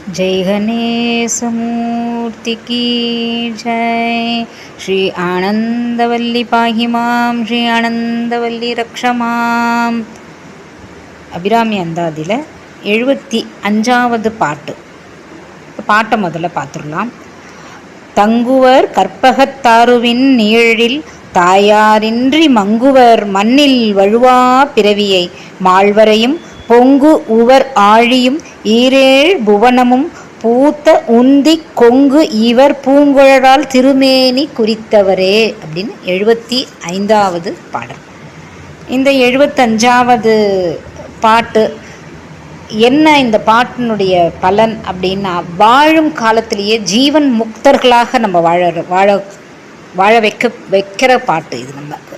जय गणेशमूर्ति की जय। श्री आनंदवल्ली पाहि मां, श्री आनंदवल्ली रक्ष मां. அபிராமி அந்தாதியில் 75வது பாட்டு. பாட்டை முதல்ல பார்த்துடலாம். தங்குவர் கற்பகத்தாருவின் நீழில் தாயாரின்றி மங்குவர் மண்ணில் வழுவா பிறவியை மாழ்வரையும் பொங்கு உவர் ஆழியும் ஈரேழ் புவனமும் பூத்த உந்தி கொங்கு இவர் பூங்குழலால் திருமேனி குறித்தவரே அப்படின்னு 75வது பாடல். இந்த 75வது பாட்டு என்ன? இந்த பாட்டினுடைய பலன் அப்படின்னா, வாழும் காலத்திலேயே ஜீவன் முக்தர்களாக நம்ம வாழ வைக்கிற பாட்டு இது. நமக்கு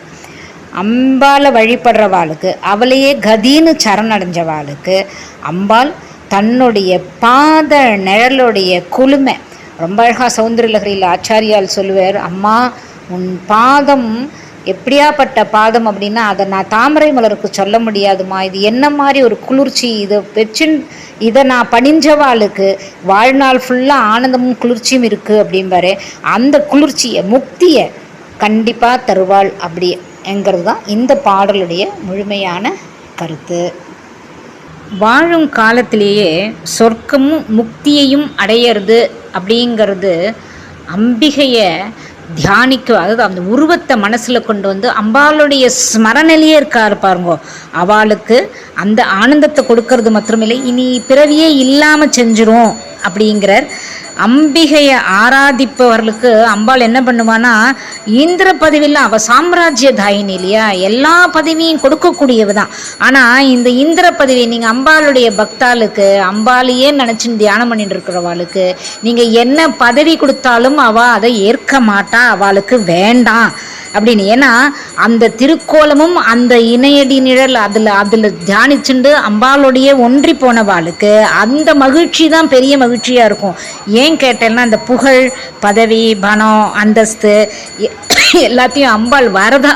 அம்பாலை வழிபடுறவாளுக்கு, அவளையே கதின்னு சரணடைஞ்சவாளுக்கு அம்பாள் தன்னுடைய பாத நிழலுடைய குளுமை ரொம்ப அழகாக சௌந்தரலகரியில் ஆச்சாரியால் சொல்லுவார். அம்மா உன் பாதம் எப்படியாப்பட்ட பாதம் அப்படின்னா அதை நான் தாமரை மலருக்கு சொல்ல முடியாதுமா. இது என்ன மாதிரி ஒரு குளிர்ச்சி, இதை நான் பணிஞ்சவாளுக்கு வாழ்நாள் ஃபுல்லாக ஆனந்தமும் குளிர்ச்சியும் இருக்குது அப்படிம்பாரு. அந்த குளிர்ச்சியை, முக்தியை கண்டிப்பாக தருவாள் அப்படிங்கிறது தான் இந்த பாடலுடைய முழுமையான கருத்து. வாழும் காலத்திலேயே சொர்க்கமும் முக்தியையும் அடையிறது அப்படிங்கிறது அம்பிகையை தியானிக்கும். அதாவது அந்த உருவத்தை மனசில் கொண்டு வந்து அம்பாளுடைய ஸ்மரணிலேயே இருக்காரு பாருங்கோ, அவளுக்கு அந்த ஆனந்தத்தை கொடுக்கறது மாத்திரமில்லை, இனி பிறவியே இல்லாமல் செஞ்சிரும் அப்படிங்கிறார். அம்பிகையை ஆராதிப்பவர்களுக்கு அம்பாள் என்ன பண்ணுவான்னா, இந்திர பதவியில் அவள் சாம்ராஜ்ய தாயினி இல்லையா, எல்லா பதவியும் கொடுக்கக்கூடியவ தான். ஆனால் இந்த இந்திர பதவி நீங்கள் அம்பாளுடைய பக்தாளுக்கு, அம்பாளையே நினச்சின்னு தியானம் பண்ணிட்டு இருக்கிறவாளுக்கு நீங்கள் என்ன பதவி கொடுத்தாலும் அவள் அதை ஏற்க மாட்டா, அவளுக்கு வேண்டாம் அப்படின்னு. ஏன்னா அந்த திருக்கோலமும் அந்த இணையடி நிழல் அதில் தியானிச்சுண்டு அம்பாளுடைய ஒன்றி போனவாளுக்கு அந்த மகிழ்ச்சி தான் பெரிய மகிழ்ச்சியாக இருக்கும். ஏன் கேட்டேன்னா, அந்த புகழ், பதவி, பணம், அந்தஸ்து எல்லாத்தையும் அம்பாள் வரதா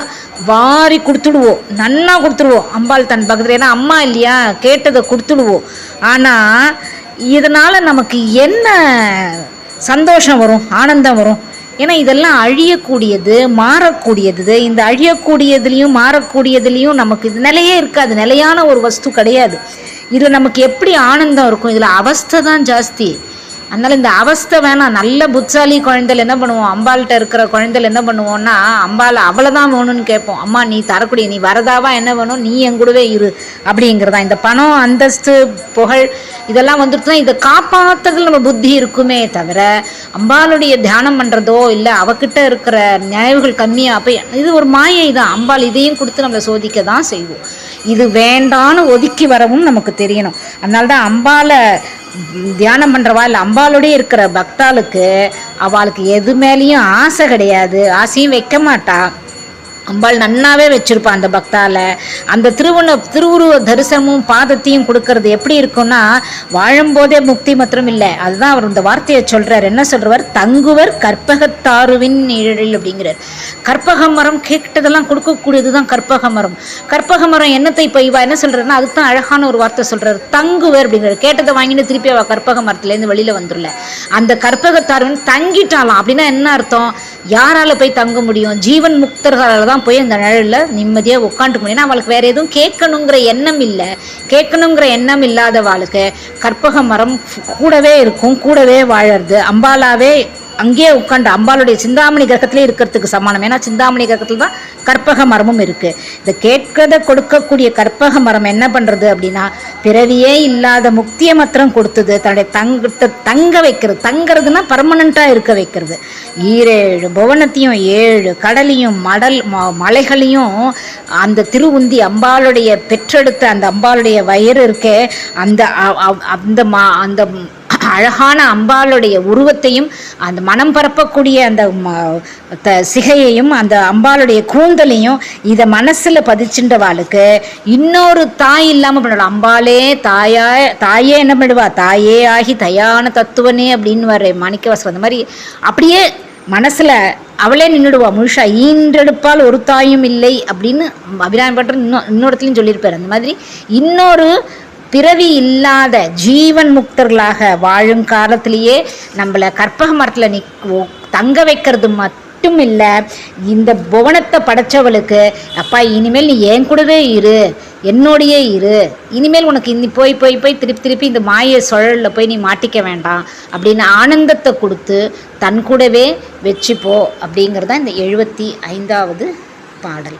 வாரி கொடுத்துடுவோம், நன்னா கொடுத்துடுவோம் அம்பாள் தன் பக்கத்தில். ஏன்னா அம்மா இல்லையா, கேட்டதை கொடுத்துடுவோம். ஆனால் இதனால் நமக்கு என்ன சந்தோஷம் வரும், ஆனந்தம் வரும்? ஏன்னா இதெல்லாம் அழியக்கூடியது, மாறக்கூடியது. இந்த அழியக்கூடியதுலேயும் மாறக்கூடியதுலேயும் நமக்கு இது நிலையே இருக்காது, நிலையான ஒரு வஸ்து கிடையாது. இதில் நமக்கு எப்படி ஆனந்தம் இருக்கும்? இதில் அவஸ்தை தான் ஜாஸ்தி. அதனால் இந்த அவஸ்தை வேணாம். நல்ல புத்தாலி குழந்தைகள் என்ன பண்ணுவோம், அம்பாள்கிட்ட இருக்கிற குழந்தைகள் என்ன பண்ணுவோம்னா, அம்பாள் அவளை தான் வேணும்னு கேட்போம். அம்மா நீ தரக்கூடிய, நீ வரதாவா என்ன வேணும், நீ என் கூடவே இரு அப்படிங்கிறதா. இந்த பணம், அந்தஸ்து, புகழ் இதெல்லாம் வந்துட்டு தான் இதை காப்பாற்றுறதுல நம்ம புத்தி இருக்குமே தவிர, அம்பாளுடைய தியானம் பண்ணுறதோ இல்லை அவகிட்ட இருக்கிற நினைவுகள் கம்மியாக அப்போ இது ஒரு மாயை தான். அம்பாள் இதையும் கொடுத்து நம்மளை சோதிக்க தான் செய்வோம். இது வேண்டான்னு ஒதுக்கி வரவும் நமக்கு தெரியணும். அதனால்தான் அம்பாளை தியானம் பண்ணுறவா இல்லை அம்பாளோடய இருக்கிற பக்தாளுக்கு அவளுக்கு எது மேலேயும் ஆசை கிடையாது, ஆசையும் வைக்க மாட்டா. அம்பாள் நன்னாவே வச்சுருப்பான் அந்த பக்தால. அந்த திருவுருவ தரிசனமும் பாதத்தையும் கொடுக்கறது எப்படி இருக்குன்னா, வாழும்போதே முக்தி மாத்திரம் இல்லை. அதுதான் அவர் இந்த வார்த்தையை சொல்கிறார். என்ன சொல்கிறவர்? தங்குவர் கற்பகத்தாருவின் நிழலில் அப்படிங்கிறார். கற்பக மரம் கேட்டதெல்லாம் கொடுக்கக்கூடியது தான் கற்பக மரம். கற்பக மரம் என்னத்தை இப்போ இவா என்ன சொல்கிறாருன்னா, அதுக்கு தான் அழகான ஒரு வார்த்தை சொல்கிறார், தங்குவர் அப்படிங்கிறார். கேட்டதை வாங்கிட்டு திருப்பி அவள் கற்பக மரத்துலேருந்து வெளியில் வந்துடல. அந்த கற்பகத்தாருவின் தங்கிட்டாலாம் அப்படின்னா என்ன அர்த்தம்? யாரால் போய் தங்க முடியும்? ஜீவன் முக்தர்களால் தான் போய் அந்த நிழலில் நிம்மதியாக உட்காந்துக்க முடியும். ஏன்னா அவளுக்கு வேறு எதுவும் கேட்கணுங்கிற எண்ணம் இல்லை. கேட்கணுங்கிற எண்ணம் இல்லாதவாளுக்கு கற்பக மரம் கூடவே இருக்கும், கூடவே வாழறது. அம்பாலாவே அங்கேயே உட்காந்து அம்பாளுடைய சிந்தாமணி கிரகத்திலே இருக்கிறதுக்கு சமானம். ஏன்னா சிந்தாமணி கிரகத்தில் தான் கற்பக மரமும் இருக்குது. இந்த கேட்கறத கொடுக்கக்கூடிய கற்பக மரம் என்ன பண்ணுறது அப்படின்னா, பிறவியே இல்லாத முக்தியை மாத்திரம் கொடுத்தது, தன்னுடைய தங்க வைக்கிறது. தங்கிறதுனா பர்மனண்ட்டாக இருக்க வைக்கிறது. 7 புவனத்தையும் 7 கடலையும் மலைகளையும் அந்த திருவுந்தி அம்பாளுடைய பெற்றெடுத்த அந்த அம்பாளுடைய வயிறு இருக்கே, அந்த அந்த அழகான அம்பாளுடைய உருவத்தையும் அந்த மனம் பரப்பக்கூடிய அந்த சிகையையும் அந்த அம்பாளுடைய கூந்தலையும் இதை மனசில் பதிச்சுன்றவாளுக்கு இன்னொரு தாய் இல்லாமல் பண்ணலாம். அம்பாலே தாயே என்ன பண்ணுவா, தாயே ஆகி தயான தத்துவனே அப்படின்னு வர்ற மாணிக்கவாசகர் அந்த மாதிரி அப்படியே மனசில் அவளே நின்றுடுவா முழுஷா. ஈன்றெடுப்பால் ஒரு தாயும் இல்லை அப்படின்னு அபிராமி பட்டர் இன்னொருத்திலையும் சொல்லியிருப்பார். அந்த மாதிரி இன்னொரு பிறவி இல்லாத ஜீவன் முக்தர்களாக வாழும் காலத்திலேயே நம்மளை கற்பக மரத்தில் தங்க வைக்கிறது மட்டும் இல்லை, இந்த புவனத்தை படைச்சவளுக்கு அப்பா இனிமேல் நீ என் கூடவே இரு, என்னோடையே இரு, இனிமேல் உனக்கு போய் போய் போய் திருப்பி திருப்பி இந்த மாய சுழலில் போய் நீ மாட்டிக்க வேண்டாம் அப்படின்னு ஆனந்தத்தை கொடுத்து தன் கூடவே வச்சுப்போ அப்படிங்கிறது தான் இந்த 75வது பாடல்.